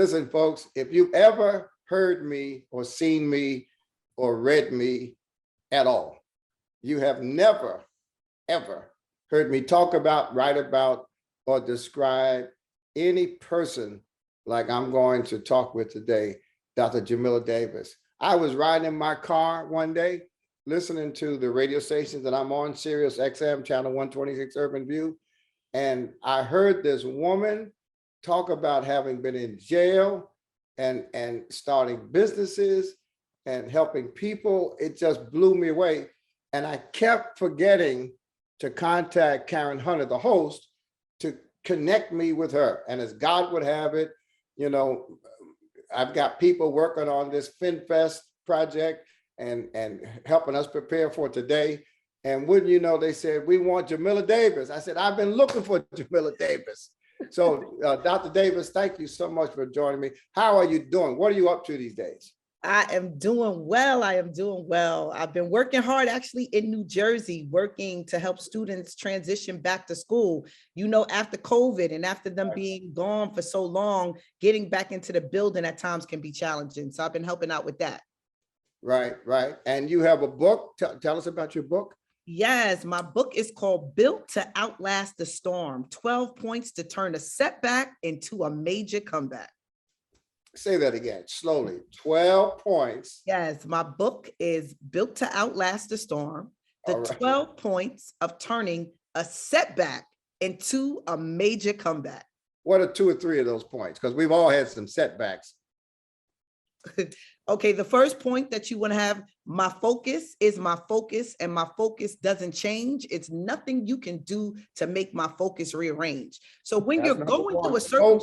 Listen, folks, if you've ever heard me or seen me or read me at all, you have never, ever heard me talk about, write about, or describe any person like I'm going to talk with today, Dr. Jamila Davis. I was riding in my car one day, listening to the radio station that I'm on, Sirius XM, channel 126 Urban View, and I heard this woman talk about having been in jail and starting businesses and helping people. It just blew me away. And I kept forgetting to contact Karen Hunter, the host, to connect me with her. And as God would have it, you know, I've got people working on this FINFest project and helping us prepare for today. And wouldn't you know, they said, we want Jamila Davis. I said, I've been looking for Jamila Davis. So Dr. Davis, thank you so much for joining me. How are you doing? What are you up to these days? I am doing well. I am doing well. I've been working hard actually in New Jersey, working to help students transition back to school. You know, after COVID and after them being gone for so long, getting back into the building at times can be challenging. So I've been helping out with that. Right, right. And you have a book. Tell us about your book. Yes, my book is called Built to Outlast the Storm, 12 Points to Turn a Setback into a Major Comeback. Say that again, slowly. 12 points. Yes, my book is Built to Outlast the Storm, the 12 points of turning a setback into a major comeback. What are 2 or 3 of those points? Because we've all had some setbacks. Okay, the first point that you want to have, my focus is my focus, and my focus doesn't change. It's nothing you can do to make my focus rearrange. So when you're going through a certain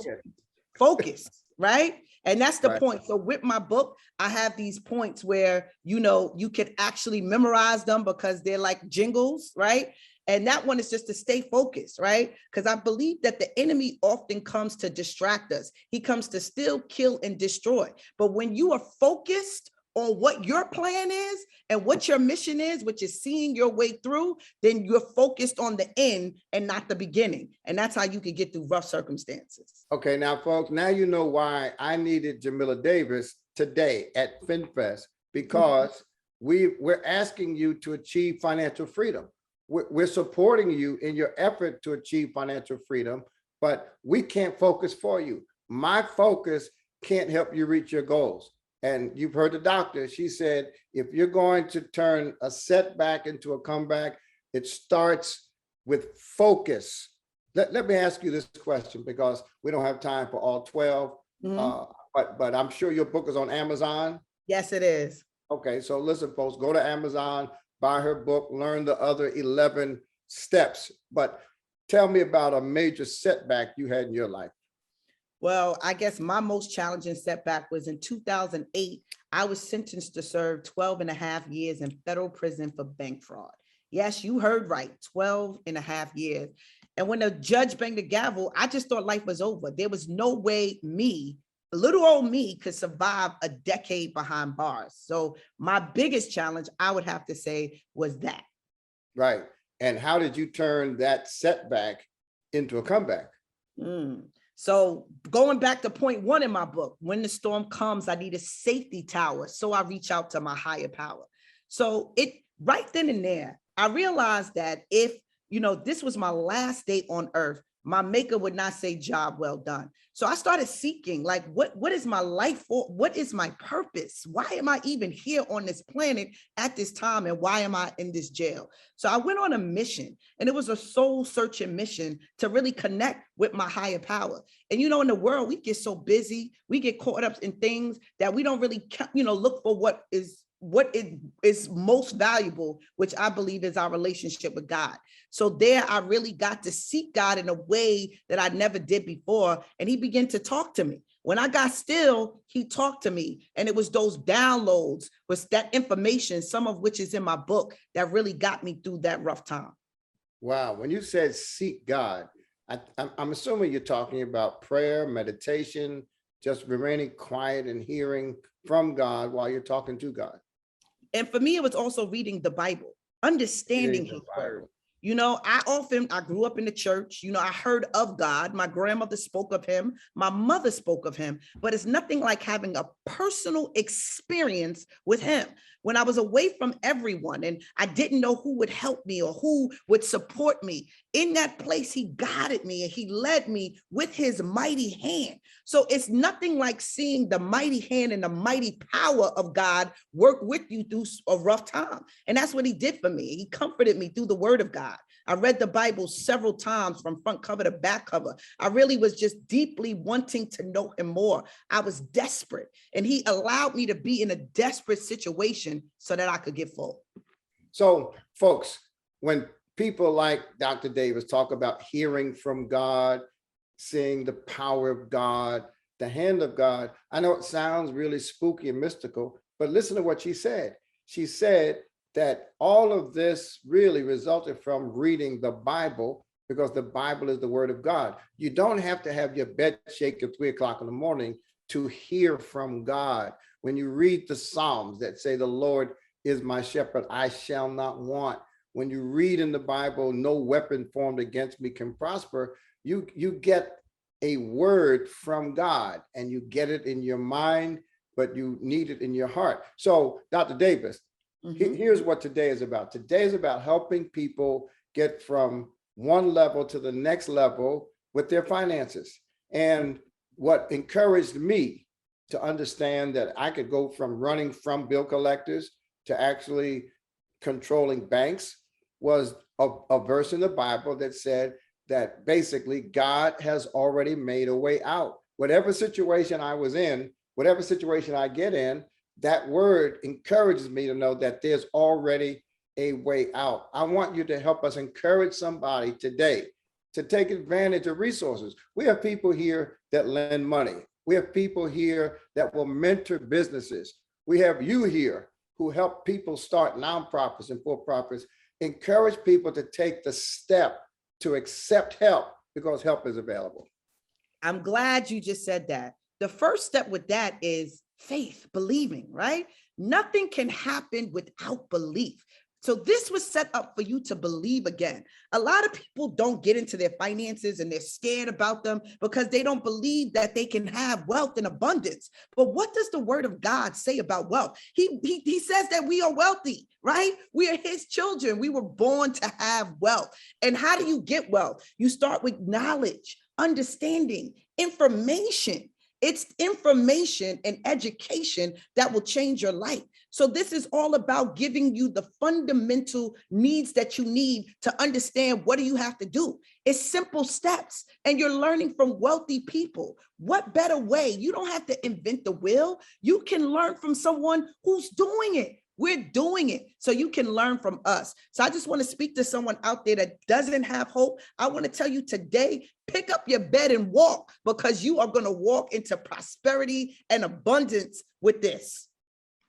focus, right? And that's the point. So with my book, I have these points where, you know, you can actually memorize them because they're like jingles, right? And that one is just to stay focused, right? Because I believe that the enemy often comes to distract us. He comes to steal, kill, and destroy. But when you are focused on what your plan is and what your mission is, which is seeing your way through, then you're focused on the end and not the beginning. And that's how you can get through rough circumstances. Okay, now folks, now you know why I needed Jamila Davis today at FinFest, because we're asking you to achieve financial freedom. We're supporting you in your effort to achieve financial freedom, but we can't focus for you. My focus can't help you reach your goals. And you've heard the doctor, she said, if you're going to turn a setback into a comeback, it starts with focus. Let me ask you this question, because we don't have time for all 12, but I'm sure your book is on Amazon. Yes, it is. Okay, so listen, folks, go to Amazon, buy her book, learn the other 11 steps. But tell me about a major setback you had in your life. Well, I guess my most challenging setback was in 2008. I was sentenced to serve 12 and a half years in federal prison for bank fraud. Yes, you heard right, 12 and a half years. And when the judge banged the gavel, I just thought life was over. There was no way little old me could survive a decade behind bars. So my biggest challenge, I would have to say, was that. Right. And how did you turn that setback into a comeback? So going back to point 1 in my book, when the storm comes, I need a safety tower. So I reach out to my higher power. So right then and there, I realized that if, you know, this was my last day on earth, my maker would not say job well done. So I started seeking, like, what is my life for? What is my purpose? Why am I even here on this planet at this time? And why am I in this jail? So I went on a mission, and it was a soul searching mission to really connect with my higher power. And, you know, in the world, we get so busy, we get caught up in things that we don't really, you know, look for what is most valuable, which I believe is our relationship with God. So there I really got to seek God in a way that I never did before. And he began to talk to me. When I got still, he talked to me. And it was those downloads, was that information, some of which is in my book, that really got me through that rough time. Wow. When you said seek God, I'm assuming you're talking about prayer, meditation, just remaining quiet and hearing from God while you're talking to God. And for me, it was also reading the Bible, understanding his word. You know, I grew up in the church. You know, I heard of God. My grandmother spoke of him. My mother spoke of him, but it's nothing like having a personal experience with him. When I was away from everyone and I didn't know who would help me or who would support me, in that place, he guided me and he led me with his mighty hand. So it's nothing like seeing the mighty hand and the mighty power of God work with you through a rough time. And that's what he did for me. He comforted me through the word of God. I read the Bible several times from front cover to back cover. I really was just deeply wanting to know him more. I was desperate, and he allowed me to be in a desperate situation so that I could get full. So, folks, when people like Dr. Davis talk about hearing from God, seeing the power of God, the hand of God, I know it sounds really spooky and mystical, but listen to what she said. She said that all of this really resulted from reading the Bible, because the Bible is the word of God. You don't have to have your bed shake at 3 o'clock in the morning to hear from God. When you read the Psalms that say, the Lord is my shepherd, I shall not want. When you read in the Bible, no weapon formed against me can prosper, you get a word from God, and you get it in your mind, but you need it in your heart. So, Dr. Davis, here's what today is about. Today is about helping people get from one level to the next level with their finances. And what encouraged me to understand that I could go from running from bill collectors to actually controlling banks was a verse in the Bible that said that basically God has already made a way out. Whatever situation I was in, whatever situation I get in, that word encourages me to know that there's already a way out. I want you to help us encourage somebody today to take advantage of resources. We have people here that lend money. We have people here that will mentor businesses. We have you here who help people start nonprofits and for-profits. Encourage people to take the step to accept help, because help is available. I'm glad you just said that. The first step with that is faith, believing, right? Nothing can happen without belief. So this was set up for you to believe again. A lot of people don't get into their finances and they're scared about them because they don't believe that they can have wealth and abundance. But what does the word of God say about wealth? He says that we are wealthy, right? We are his children. We were born to have wealth. And how do you get wealth? You start with knowledge, understanding, information. It's information and education that will change your life. So this is all about giving you the fundamental needs that you need to understand what do you have to do. It's simple steps, and you're learning from wealthy people. What better way? You don't have to invent the wheel. You can learn from someone who's doing it. We're doing it, so you can learn from us. So I just want to speak to someone out there that doesn't have hope. I want to tell you today, pick up your bed and walk, because you are going to walk into prosperity and abundance with this.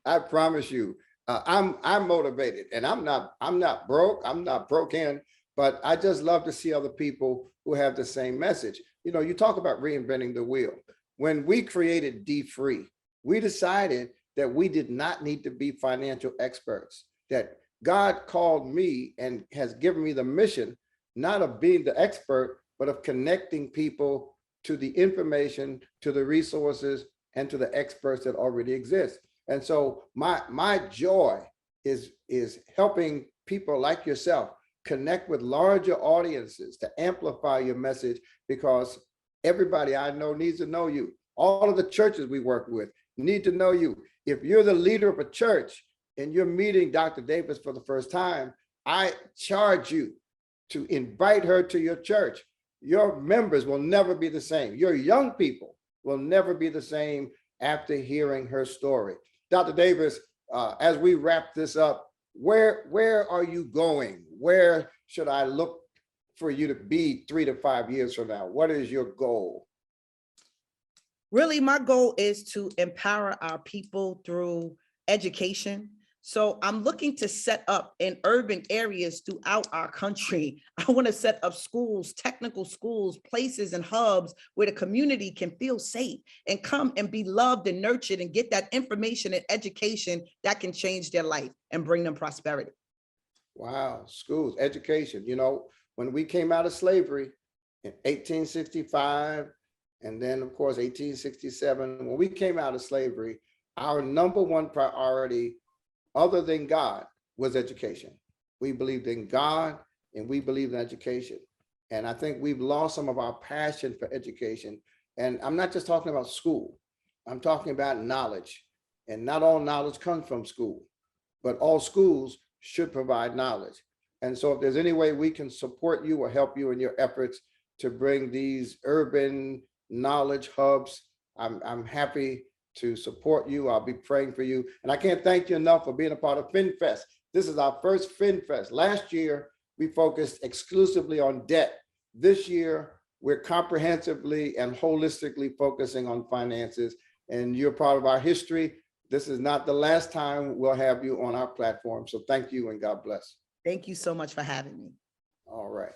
I promise you, I'm motivated, and I'm not broke. I'm not broken, but I just love to see other people who have the same message. You know, you talk about reinventing the wheel. When we created dfree, we decided that we did not need to be financial experts, that God called me and has given me the mission, not of being the expert, but of connecting people to the information, to the resources, and to the experts that already exist. And so my joy is helping people like yourself connect with larger audiences to amplify your message, because everybody I know needs to know you. All of the churches we work with need to know you. If you're the leader of a church and you're meeting Dr. Davis for the first time, I charge you to invite her to your church. Your members will never be the same. Your young people will never be the same after hearing her story. Dr. Davis, as we wrap this up, where are you going? Where should I look for you to be 3 to 5 years from now? What is your goal? Really, my goal is to empower our people through education. So I'm looking to set up in urban areas throughout our country. I want to set up schools, technical schools, places and hubs where the community can feel safe and come and be loved and nurtured and get that information and education that can change their life and bring them prosperity. Wow, schools, education. You know, when we came out of slavery in 1865, and then of course 1867, when we came out of slavery, our number one priority other than God was education. We believed in God and we believed in education. And I think we've lost some of our passion for education. And I'm not just talking about school, I'm talking about knowledge. And not all knowledge comes from school, but all schools should provide knowledge. And so if there's any way we can support you or help you in your efforts to bring these urban knowledge hubs, I'm happy to support you. I'll be praying for you. And I can't thank you enough for being a part of FINFest. This is our first FINFest. Last year, we focused exclusively on debt. This year, we're comprehensively and holistically focusing on finances, and you're part of our history. This is not the last time we'll have you on our platform. So thank you and God bless. Thank you so much for having me. All right.